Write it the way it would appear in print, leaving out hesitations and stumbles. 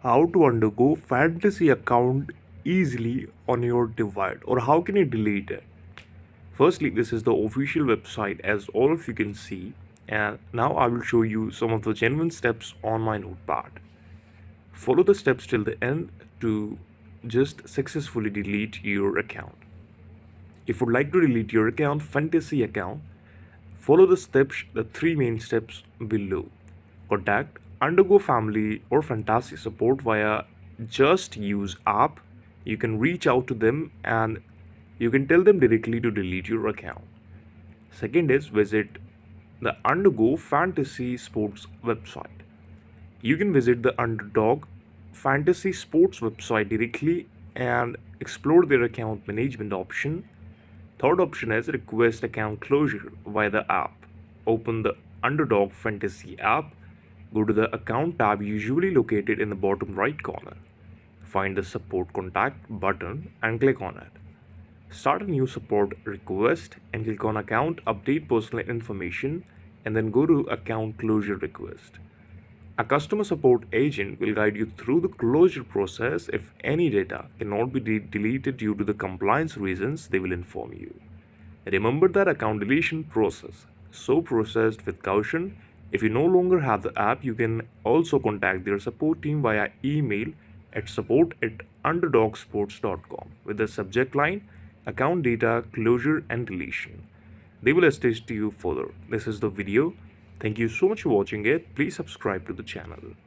How to undergo fantasy account easily on your device, or how can you delete it? Firstly, this is the official website as all of you can see, and now I will show you some of the genuine steps on my notepad. Follow the steps till the end to just successfully delete your account. If you would like to delete your account, fantasy account, follow the three main steps below. Contact Undergo Family or Fantasy support via Just Use app. You can reach out to them and you can tell them directly to delete your account. Second is visit the Undergo Fantasy Sports website. You can visit the Underdog Fantasy Sports website directly and explore their account management option. Third option is request account closure via the app. Open the Underdog Fantasy app, go to the account tab usually located in the bottom right corner. Find the support contact button and click on it. Start a new support request and click on account update personal information and then go to account closure request. A customer support agent will guide you through the closure process. If any data cannot be deleted due to the compliance reasons, they will inform you. Remember that account deletion process so processed with caution. If you no longer have the app, you can also contact their support team via email at support@underdogsports.com with the subject line account data closure and deletion. They will assist you further. This is the video. Thank you so much for watching it. Please subscribe to the channel.